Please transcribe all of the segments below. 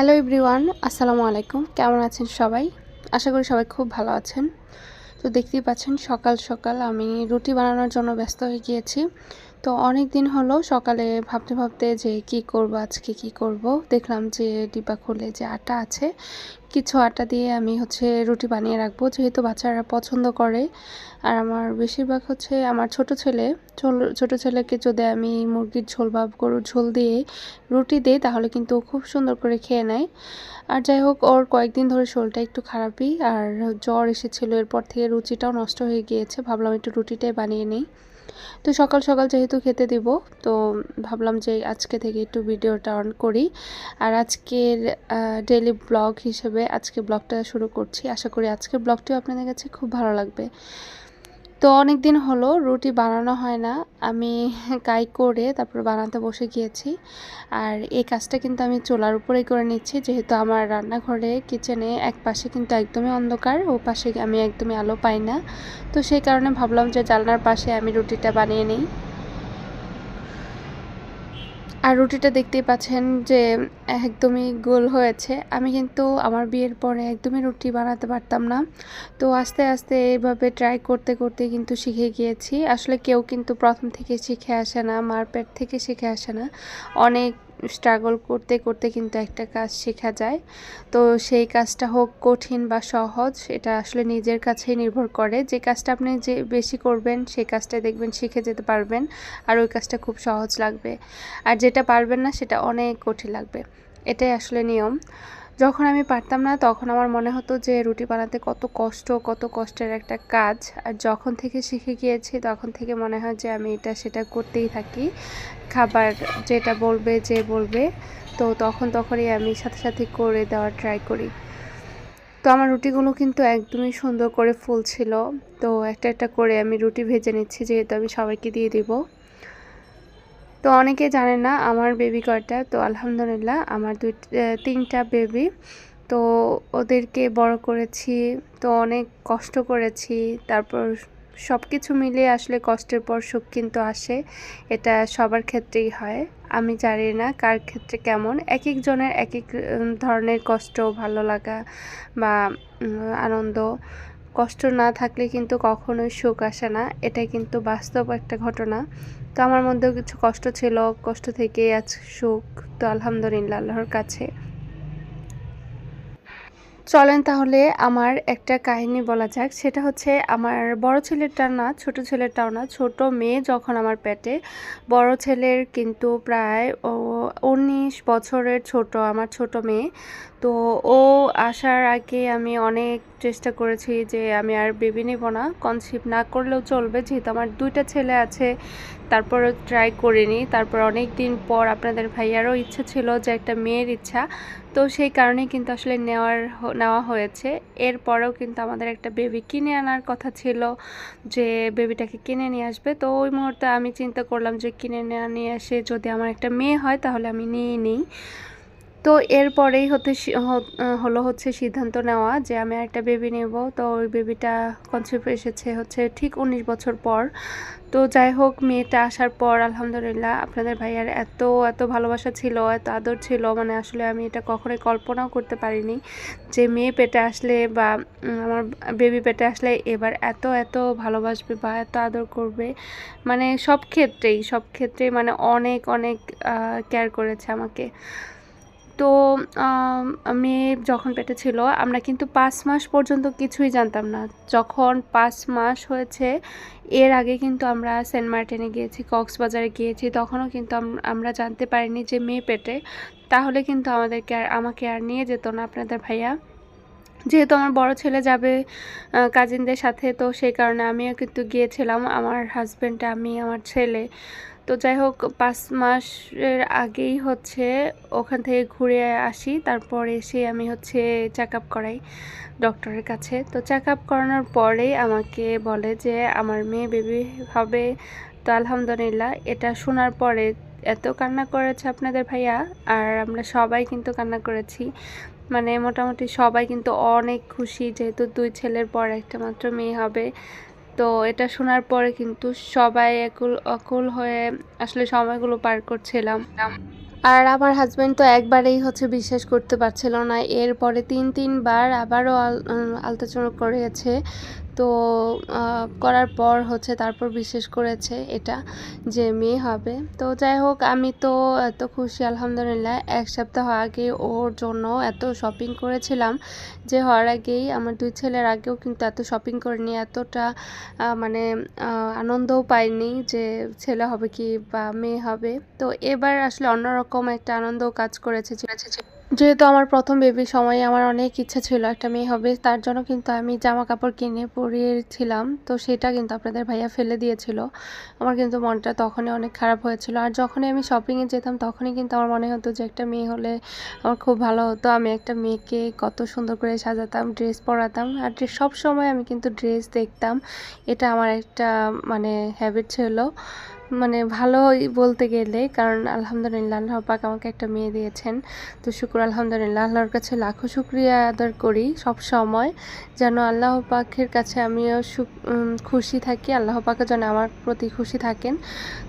Hello everyone, আসসালামু আলাইকুম। কেমন আছেন সবাই? আশা করি সবাই খুব ভালো আছেন। তো দেখতেই পাচ্ছেন সকাল সকাল আমি রুটি বানানোর জন্য ব্যস্ত হয়ে গিয়েছি। তো অনেক দিন হলো সকালে ভাবতে ভাবতে যে কি করব, আজকে কি করব, দেখলাম যে ডিব্বা খুলে যে আটা আছে, কিছু আটা দিয়ে আমি রুটি বানিয়ে রাখবো, যেহেতু বাচ্চারা পছন্দ করে। আর আমার বেশিরভাগ আমার ছোট ছেলেকে যদি আমি মুরগির ঝোল বা গরুর ঝোল দিয়ে রুটি দিই তাহলে কিন্তু ও খুব সুন্দর করে খেয়ে নেয়। আর যাই হোক, ওর কয়েকদিন ধরে শরীরটা একটু খারাপই, আর জ্বর এসেছিলো, এরপর থেকে রুচিটাও নষ্ট হয়ে গিয়েছে। ভাবলাম একটু রুটিটাই বানিয়ে নিই। তো সকাল সকাল যেহেতু খেতে দিব, তো ভাবলাম যে আজকে থেকে একটু ভিডিওটা অন করি। আর আজকের ডেইলি ব্লগ হিসেবে আজকে ব্লগটা শুরু করছি। আশা করি আজকের ব্লগটিও আপনাদের কাছে খুব ভালো লাগবে। তো অনেক দিন হলো রুটি বানানো হয় না, আমি কাই করে তারপর বানাতে বসে গিয়েছি। আর এই কাজটা কিন্তু আমি চুলার উপরেই করে নিচ্ছি, যেহেতু আমার রান্নাঘরে কিচেনে এক পাশে কিন্তু একদমই অন্ধকার, ও পাশে আমি একদমই আলো পাই না। তো সেই কারণে ভাবলাম যে জানলার পাশে আমি রুটিটা বানিয়ে নিই। আর রুটিটা দেখতেই পাচ্ছেন যে একদমই গোল হয়েছে। আমি কিন্তু আমার বিয়ের পরে একদমই রুটি বানাতে পারতাম না। তো আস্তে আস্তে এইভাবে ট্রাই করতে করতে কিন্তু শিখে গিয়েছি। আসলে কেউ কিন্তু প্রথম থেকে শিখে আসে না, মার পেট থেকে শিখে আসে না। অনেক স্ট্রাগল করতে করতে কিন্তু একটা কাজ শেখা যায়। তো সেই কাজটা হোক কঠিন বা সহজ, এটা আসলে নিজের কাছেই নির্ভর করে। যে কাজটা আপনি যে বেশি করবেন সেই কাজটা দেখবেন শিখে যেতে পারবেন, আর ওই কাজটা খুব সহজ লাগবে। আর যেটা পারবেন না সেটা অনেক কঠিন লাগবে। এটাই আসলে নিয়ম। যখন আমি পারতাম না তখন আমার মনে হতো যে রুটি বানাতে কত কষ্টের একটা কাজ। আর যখন থেকে শিখে গিয়েছি তখন থেকে মনে হয় যে আমি এটা সেটা করতেই থাকি। খাবার যেটা বলবে যে বলবে, তো তখনই আমি সাথে সাথে করে দেওয়ার ট্রাই করি। তো আমার রুটিগুলো কিন্তু একদমই সুন্দর করে ফুলছিল। তো একটা একটা করে আমি রুটি ভেজে নিচ্ছি, যেহেতু আমি সবাইকে দিয়ে দিব। তো অনেকে জানে না আমার বেবি কয়টা। তো আলহামদুলিল্লাহ আমার তিনটা বেবি। তো ওদেরকে বড় করেছি, তো অনেক কষ্ট করেছি। তারপর সব কিছু মিলিয়ে আসলে কষ্টের পর সুখ কিন্তু আসে, এটা সবার ক্ষেত্রেই হয়। আমি জানি না কার ক্ষেত্রে কেমন, এক একজনের এক এক ধরনের কষ্ট, ভালো লাগা বা আনন্দ। কষ্ট না থাকলে কিন্তু কখনোই সুখ আসে না, এটাই কিন্তু বাস্তব একটা ঘটনা। তো আমার মধ্যেও কিছু কষ্ট ছিল, কষ্ট থেকেই আজ সুখ। তো আলহামদুলিল্লাহ আল্লাহর কাছে। চলেন তাহলে আমার একটা কাহিনী বলা যাক। সেটা হচ্ছে আমার বড় ছেলেটার না, ছোট ছেলেটাও না, ছোট মেয়ে যখন আমার পেটে। বড় ছেলের কিন্তু প্রায় 19 বছরের ছোট আমার ছোট মেয়ে। তো ও আসার আগে আমি অনেক চেষ্টা করেছি যে আমি আর বেবি নেব না, কনসিভ না করলেও চলবে, যেহেতু আমার দুইটা ছেলে আছে। তারপরও ট্রাই করিনি। তারপর অনেক দিন পর আপনাদের ভাইয়ারও ইচ্ছা ছিল, যে একটা মেয়ের ইচ্ছা। তো সেই কারণেই কিন্তু আসলে নেওয়া হয়েছে। এরপরেও কিন্তু আমাদের একটা বেবি কিনে আনার কথা ছিল, যে বেবিটাকে কিনে নিয়ে আসবে। তো ওই মুহূর্তে আমি চিন্তা করলাম যে কিনে নিয়ে আসে যদি আমার একটা মেয়ে হয় তাহলে আমি নিয়ে নিই। তো এরপরেই হলো সিদ্ধান্ত নেওয়া যে আমি একটা বেবি নেব। তো ওই বেবিটা কনসিভ এসেছে ঠিক 19 বছর পর। তো যাই হোক, মেয়েটা আসার পর আলহামদুলিল্লাহ আপনাদের ভাইয়ার এত এত ভালোবাসা ছিল, এত আদর ছিল, মানে আসলে আমি এটা কখনোই কল্পনাও করতে পারিনি যে মেয়ে পেটে আসলে বা আমার বেবি পেটে আসলে এবার এত এত ভালোবাসবে বা এত আদর করবে। মানে সব ক্ষেত্রেই মানে অনেক অনেক কেয়ার করেছে আমাকে। তো মেয়ে যখন পেটে ছিল আমরা কিন্তু 5 মাস পর্যন্ত কিছুই জানতাম না। যখন 5 মাস হয়েছে, এর আগে কিন্তু আমরা সেন্ট মার্টিনে গিয়েছি, কক্সবাজারে গিয়েছি, তখনও কিন্তু আমরা জানতে পারিনি যে মেয়ে পেটে। তাহলে কিন্তু আমাকে আর নিয়ে যেত না আপনাদের ভাইয়া, যেহেতু আমার বড় ছেলে যাবে কাজিনদের সাথে। তো সেই কারণে আমিও কিন্তু গিয়েছিলাম, আমার হাজব্যান্ড, আমি, আমার ছেলে। তো যাই হোক, 5 মাসের আগেই ওখান থেকে ঘুরে আসি। তারপর এসে আমি চেক আপ করাই ডক্টরের কাছে। তো চেক আপ করানোর পরেই আমাকে বলে যে আমার মেয়ে বেবি হবে। তো আলহামদুলিল্লাহ এটা শোনার পরে এত কান্না করেছে আপনাদের ভাইয়া, আর আমরা সবাই কিন্তু কান্না করেছি। মানে মোটামুটি সবাই কিন্তু অনেক খুশি, যেহেতু 2 ছেলের পর একটা মাত্র মেয়ে হবে। তো এটা শোনার পরে কিন্তু সবাই অকুল হয়ে আসলে সময়গুলো পার করছিলাম। আর আমার হাসব্যান্ড তো একবারেই হচ্ছে বিশ্বাস করতে পারছিল না, এরপরে তিনবার আবারও আলট্রাসাউন্ড করেছে। তো করার পর হচ্ছে তারপর বিশ্বাস করেছে এটা যে মেয়ে হবে। তো যাই হোক, আমি তো এত খুশি আলহামদুলিল্লাহ। এক সপ্তাহ আগে ওর জন্য এত শপিং করেছিলাম যে হওয়ার আগেই, আমার 2 ছেলের আগেও কিন্তু এত শপিং করিনি, এতটা মানে আনন্দও পাইনি যে ছেলে হবে কি বা মেয়ে হবে। তো এবার আসলে অন্যরকম একটা আনন্দ কাজ করেছে, যেহেতু আমার প্রথম বেবির সময় আমার অনেক ইচ্ছা ছিল একটা মেয়ে হবে, তার জন্য কিন্তু আমি জামা কাপড় কিনে পরিয়েছিলাম। তো সেটা কিন্তু আপনাদের ভাইয়া ফেলে দিয়েছিল। আমার কিন্তু মনটা তখনই অনেক খারাপ হয়েছিল। আর যখনই আমি শপিংয়ে যেতাম তখনই কিন্তু আমার মনে হতো যে একটা মেয়ে হলে আমার খুব ভালো হতো। আমি একটা মেয়েকে কত সুন্দর করে সাজাতাম, ড্রেস পরাতাম। আর সব সময় আমি কিন্তু ড্রেস দেখতাম, এটা আমার একটা মানে হ্যাবিট ছিল। মানে ভালোই বলতে গেলে, কারণ আলহামদুলিল্লাহ আল্লাহ পাক আমাকে একটা মেয়ে দিয়েছেন। তো শুকর আলহামদুলিল্লাহ, আল্লাহর কাছে লাখো শুকরিয়া আদার করি সব সময়, যেন আল্লাহ পাকের কাছে আমিও খুশি থাকি, আল্লাহ পাকের যেন আমার প্রতি খুশি থাকেন।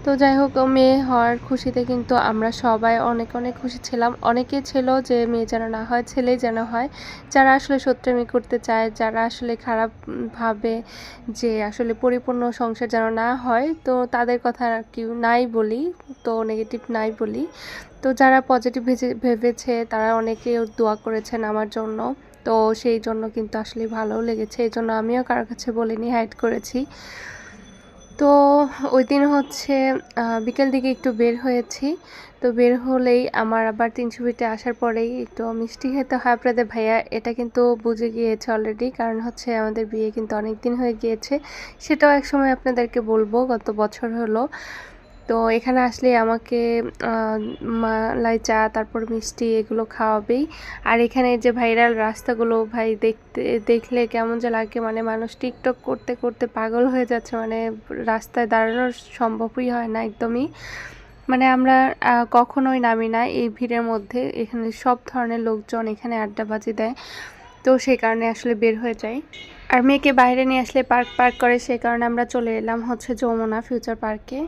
তো যাই হোক, মেয়ে হওয়ার খুশিতে কিন্তু আমরা সবাই অনেক অনেক খুশি ছিলাম। অনেকেই ছিল যে মেয়ে যেন না হয়, ছেলেই যেন হয়। যারা আসলে সত্যি করতে চায়, যারা আসলে খারাপ ভাবে যে আসলে পরিপূর্ণ সংসার যেন না হয়, তো তাদের কথা আর কি নাই বলি, তো নেগেটিভ নাই বলি। তো যারা পজিটিভ ভেবেছে তারা অনেকে দোয়া করেছেন আমার জন্য। তো সেই জন্য কিন্তু আসলে ভালোও লেগেছে, এই জন্য আমিও কারোর কাছে বলিনি, হাইড করেছি। তো ওই দিন হচ্ছে বিকেল দিকে একটু বের হয়েছি। তো বের হলেই আমার আবার 300 ফিটে আসার পরেই একটু মিষ্টি খেতে হয় আপনাদের ভাইয়া, এটা কিন্তু বুঝে গিয়েছে অলরেডি, কারণ হচ্ছে আমাদের বিয়ে কিন্তু অনেক দিন হয়ে গিয়েছে। সেটাও এক সময় আপনাদেরকে বলবো, গত বছর হলো। তো এখানে আসলে আমাকে মালাই চা, তারপর মিষ্টি এগুলো খাওয়াবেই। আর এখানে যে ভাইরাল রাস্তাগুলো ভাই দেখলে কেমন যে লাগে, মানে মানুষ টিকটক করতে করতে পাগল হয়ে যাচ্ছে, মানে রাস্তায় দাঁড়ানো সম্ভবই হয় না একদমই। মানে আমরা কখনোই নামি না এই ভিড়ের মধ্যে, এখানে সব ধরনের লোকজন এখানে আড্ডাবাজি দেয়। তো সেই কারণে আসলে বের হয়ে যাই। আর মেয়েকে বাইরে নিয়ে আসলে পার্ক করে, সেই কারণে আমরা চলে এলাম হচ্ছে যমুনা ফিউচার পার্কে।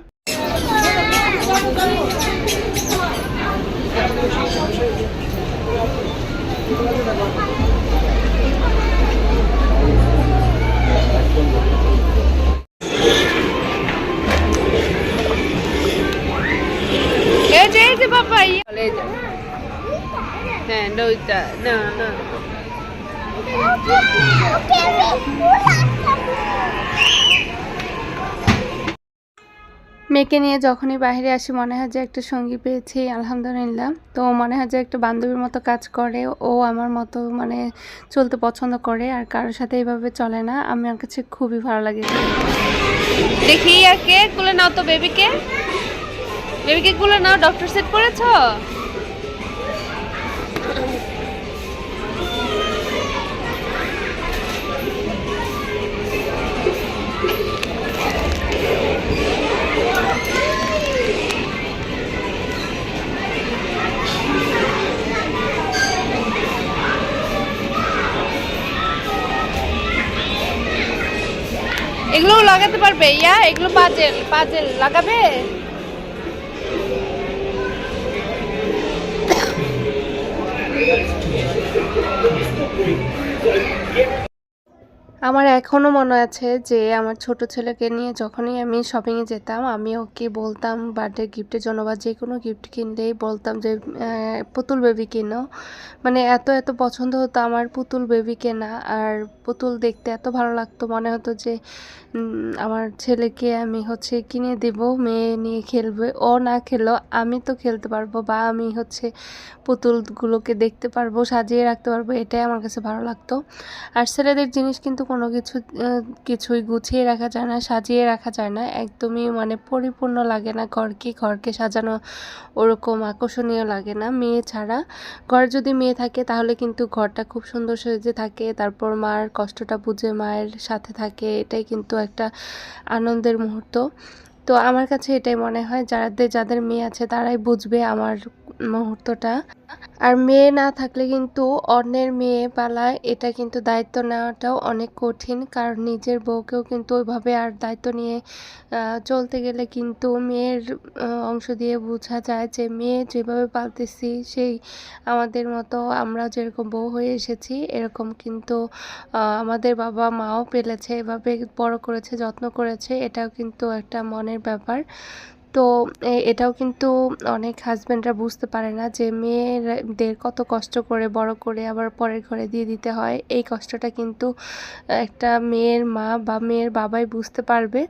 এই যে বাবা হ্যাঁ নইটা না না মেয়েকে নিয়ে যখনই বাইরে আসি মনে হয় যে একটা সঙ্গী পেয়েছি আলহামদুলিল্লাহ। তো মনে হয় যে একটা বান্ধবীর মতো কাজ করে, ও আমার মতো মানে চলতে পছন্দ করে, আর কারোর সাথে এইভাবে চলে না। আমার কাছে খুবই ভালো লাগে। দেখি আর কে কুলে নাও তো, বেবিকে কুলে নাও। ডক্টর সেট করেছো? এগুলো লাগাতে পারবে? এগুলো পাজেল লাগাবে? আমার এখনও মনে আছে যে আমার ছোট ছেলেকে নিয়ে যখনই আমি শপিংয়ে যেতাম, আমি ওকে বলতাম বার্থডে গিফটের জন্য বা যে কোনো গিফট কিনলেই বলতাম যে পুতুল বেবি কিনো। মানে এত এত পছন্দ হতো আমার পুতুল বেবি কেনা, আর পুতুল দেখতে এত ভালো লাগতো, মনে হতো যে আমার ছেলেকে আমি হচ্ছে কিনে দেব, মেয়ে নিয়ে খেলবে, ও না খেললেও আমি তো খেলতে পারবো, বা আমি হচ্ছে পুতুলগুলোকে দেখতে পারবো, সাজিয়ে রাখতে পারবো, এটাই আমার কাছে ভালো লাগতো। আর ছেলেদের জিনিস কিন্তু কোনো কিছুই গুছিয়ে রাখা যায় না, সাজিয়ে রাখা যায় না, একদমই মানে পরিপূর্ণ লাগে না। ঘরকে সাজানো ওরকম আকর্ষণীয় লাগে না মেয়ে ছাড়া। ঘরে যদি মেয়ে থাকে তাহলে কিন্তু ঘরটা খুব সুন্দর সেজে থাকে, তারপর মার কষ্টটা বুঝে মায়ের সাথে থাকে, এটাই কিন্তু একটা আনন্দের মুহূর্ত। তো আমার কাছে এটাই মনে হয়, যাদের মেয়ে আছে তারাই বুঝবে আমার মুহূর্তটা। আর মেয়ে না থাকলে কিন্তু অন্যের মেয়ে পালা এটা কিন্তু দায়িত্ব নেওয়াটাও অনেক কঠিন, কারণ নিজের বউকেও কিন্তু ওইভাবে আর দায়িত্ব নিয়ে চলতে গেলে কিন্তু মেয়ের অংশ দিয়ে বোঝা যায় যে মেয়ে যেভাবে পালতেছি সেই আমাদের মতো আমরা যেরকম বউ হয়ে এসেছি এরকম কিন্তু আমাদের বাবা মাও পেলেছে, এভাবে বড় করেছে, যত্ন করেছে, এটাও কিন্তু একটা মনের ব্যাপার। তো এটাও কিন্তু অনেক হাজব্যান্ডরা বুঝতে পারে না যে মেয়েদের কত কষ্ট করে বড় করে আবার পরের ঘরে দিয়ে দিতে হয়। এই কষ্টটা কিন্তু একটা মেয়ের মা বা মেয়ের বাবাই বুঝতে পারবে।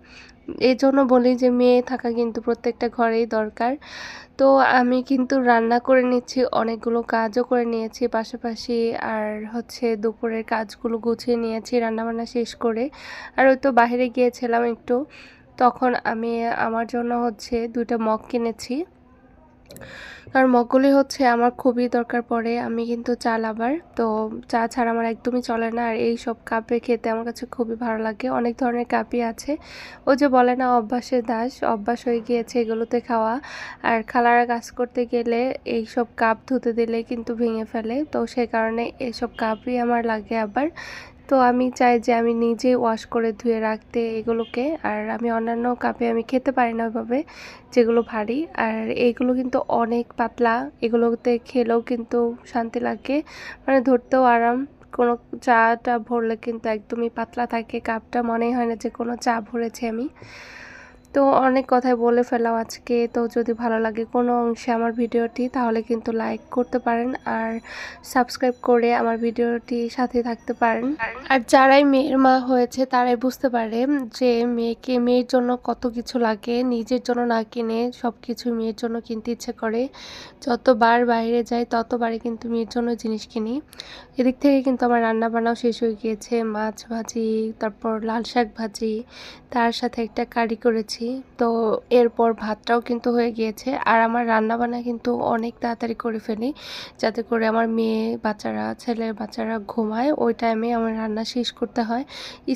এই জন্য বলি যে মেয়ে থাকা কিন্তু প্রত্যেকটা ঘরেই দরকার। তো আমি কিন্তু রান্না করে নিচ্ছি, অনেকগুলো কাজও করে নিয়েছি পাশাপাশি, আর হচ্ছে দুপুরের কাজগুলো গুছিয়ে নিয়েছি রান্নাবান্না শেষ করে। আর ওই তো বাইরে গিয়েছিলাম একটু, তখন আমি আমার জন্য হচ্ছে 2টা মগ কিনেছি, কারণ মগগুলি হচ্ছে আমার খুবই দরকার পড়ে। আমি কিন্তু চা লাভার, তো চা ছাড়া আমার একদমই চলে না। আর এই সব কাপে খেতে আমার কাছে খুবই ভালো লাগে। অনেক ধরনের কাপই আছে, ওই যে বলে না অভ্যাসের দাস, অভ্যাস হয়ে গিয়েছে এগুলোতে খাওয়া। আর খালারা কাজ করতে গেলে এই সব কাপ ধুতে দিলে কিন্তু ভেঙে ফেলে, তো সেই কারণে এইসব কাপই আমার লাগে আবার। তো আমি চাই যে আমি নিজে ওয়াশ করে ধুয়ে রাখতে এগুলোকে। আর আমি অন্যান্য কাপে আমি খেতে পারি না ওইভাবে, যেগুলো ভারী। আর এইগুলো কিন্তু অনেক পাতলা, এগুলোতে খেলেও কিন্তু শান্তি লাগে, মানে ধরতেও আরাম। কোনো চাটা ভরলে কিন্তু একদমই পাতলা থাকে কাপটা, মনেই হয় না যে কোনো চা ভরেছি আমি। তো অনেক কথাই বলে ফেলাম আজকে। তো যদি ভালো লাগে কোনো অংশে আমার ভিডিওটি, তাহলে কিন্তু লাইক করতে পারেন আর সাবস্ক্রাইব করে আমার ভিডিওটি সাথে থাকতে পারেন। আর যারাই মেয়ের মা হয়েছে তারাই বুঝতে পারে যে মেয়ের জন্য কত কিছু লাগে, নিজের জন্য না কিনে সব কিছু মেয়ের জন্য কিনতে ইচ্ছে করে। যতবার বাইরে যাই ততবারই কিন্তু মেয়ের জন্য জিনিস কিনি। এদিক থেকে কিন্তু আমার রান্না বান্নাও শেষ হয়ে গিয়েছে, মাছ ভাজি, তারপর লাল শাক ভাজি, তার সাথে একটা কারি করেছি। তো এরপর ভাতটাও কিন্তু হয়ে গিয়েছে। আর আমার রান্না বান্না কিন্তু অনেক তাড়াতাড়ি করে ফেলি, যাতে করে আমার ছেলের বাচ্চারা ঘুমায়, ওই টাইমে আমার রান্না শেষ করতে হয়।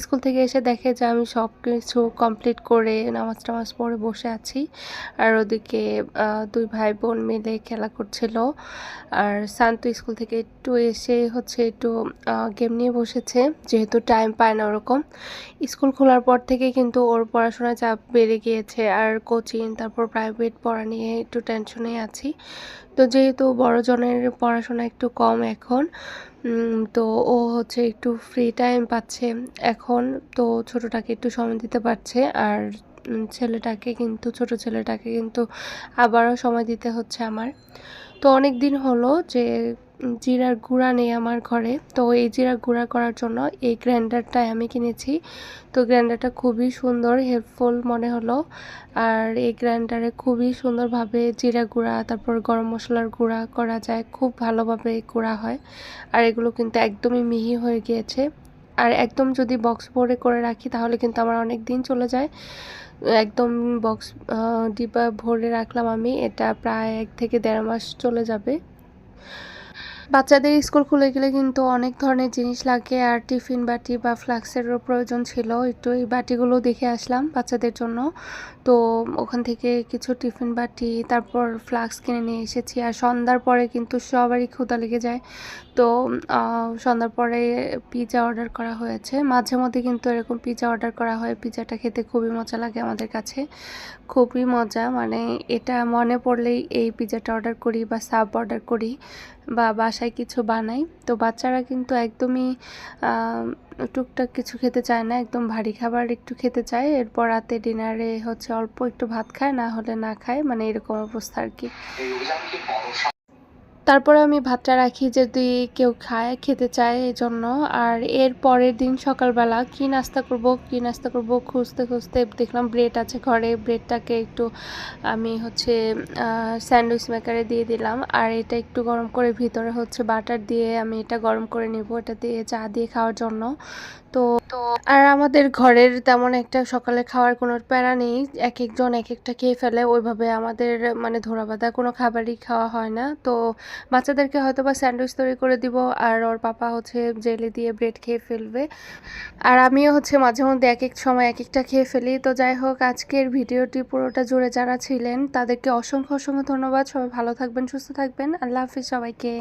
স্কুল থেকে এসে দেখে যে আমি সব কিছু কমপ্লিট করে নামাজ টামাজ পড়ে বসে আছি, আর ওদিকে 2 ভাই বোন মিলে খেলা করছিল। আর শান্ত স্কুল থেকে একটু এসে হচ্ছে একটু গেম নিয়ে বসেছে, যেহেতু টাইম পায় না ওরকম। স্কুল খোলার পর থেকে কিন্তু ওর পড়াশোনার চাপ বেড়ে গিয়েছে, আর কোচিং তারপর প্রাইভেট পড়া নিয়ে একটু টেনশনে আছি। তো যেহেতু বড়জনের পড়াশোনা একটু কম এখন, তো ও হচ্ছে একটু ফ্রি টাইম পাচ্ছে এখন, তো ছোটোটাকে একটু সময় দিতে পারছে। আর ছোট ছেলেটাকে কিন্তু আবারও সময় দিতে হচ্ছে আমার। তো অনেক দিন হলো যে জিরার গুঁড়া নেই আমার ঘরে, তো এই জিরার গুঁড়া করার জন্য এই গ্রাইন্ডারটাই আমি কিনেছি। তো গ্রাইন্ডারটা খুবই সুন্দর, হেল্পফুল মনে হলো। আর এই গ্রাইন্ডারে খুবই সুন্দরভাবে জিরা গুঁড়া তারপর গরম মশলার গুঁড়া করা যায়, খুব ভালোভাবে গুঁড়া হয়। আর এগুলো কিন্তু একদমই মিহি হয়ে গিয়েছে। আর একদম যদি বক্স ভরে করে রাখি তাহলে কিন্তু আমার অনেক দিন চলে যায়। একদম বক্স ডিব্বা ভরে রাখলাম আমি, এটা প্রায় 1 থেকে 1.5 মাস চলে যাবে। বাচ্চাদের স্কুল খুলে গেলে কিন্তু অনেক ধরনের জিনিস লাগে, আর টিফিন বাটি বা ফ্লাস্কেরও প্রয়োজন ছিল। একটু এই বাটিগুলো দেখে আসলাম বাচ্চাদের জন্য, তো ওখান থেকে কিছু টিফিন বাটি তারপর ফ্লাস্ক কিনে নিয়ে এসেছি। আর সন্ধ্যার পরে কিন্তু সবারই ক্ষুধা লেগে যায়, তো সন্ধ্যার পরে পিৎজা অর্ডার করা হয়েছে। মাঝে মধ্যে কিন্তু এরকম পিৎজা অর্ডার করা হয়, পিৎজাটা খেতে খুবই মজা লাগে আমাদের কাছে, খুবই মজা। মানে এটা মনে পড়লেই এই পিৎজাটা অর্ডার করি বা সাব অর্ডার করি বা বাসায় কিছু বানাই। তো বাচ্চারা কিন্তু একদমই টুকটাক কিছু খেতে চায় না, একদম ভারী খাবার একটু খেতে চায়। এরপর রাতে ডিনারে হচ্ছে অল্প একটু ভাত খায়, না হলে না খায়, মানে এরকম অবস্থা আর কি। তারপরে আমি ভাতটা রাখি যদি কেউ খেতে চায় এই জন্য। আর এর পরের দিন সকালবেলা কি নাস্তা করব খুঁজতে খুঁজতে দেখলাম ব্রেড আছে ঘরে। ব্রেডটাকে একটু আমি হচ্ছে স্যান্ডউইচ মেকারে দিয়ে দিলাম, আর এটা একটু গরম করে ভিতরে হচ্ছে বাটার দিয়ে আমি এটা গরম করে নিব, এটা দিয়ে চা দিয়ে খাওয়ার জন্য। তো আর আমাদের ঘরের তেমন একটা সকালে খাওয়ার কোনো প্যারা নেই, একজন এক একটা খেয়ে ফেলে, ওইভাবে আমাদের মানে ধরাবাঁধা কোনো খাবারই খাওয়া হয় না। তো বাচ্চাদেরকে হয়তোবা স্যান্ডউইচ তৈরি করে দিব, আর ওর পাপা হচ্ছে জেলি দিয়ে ব্রেড খেয়ে ফেলবে। আর আমিও হচ্ছে মাঝে মধ্যে এক এক সময় এক একটা খেয়ে ফেলি। তো যাই হোক, আজকের ভিডিওটি পুরোটা জুড়ে যারা ছিলেন তাদেরকে অসংখ্য অসংখ্য ধন্যবাদ। সবাই ভালো থাকবেন, সুস্থ থাকবেন। আল্লাহ হাফিজ সবাইকে।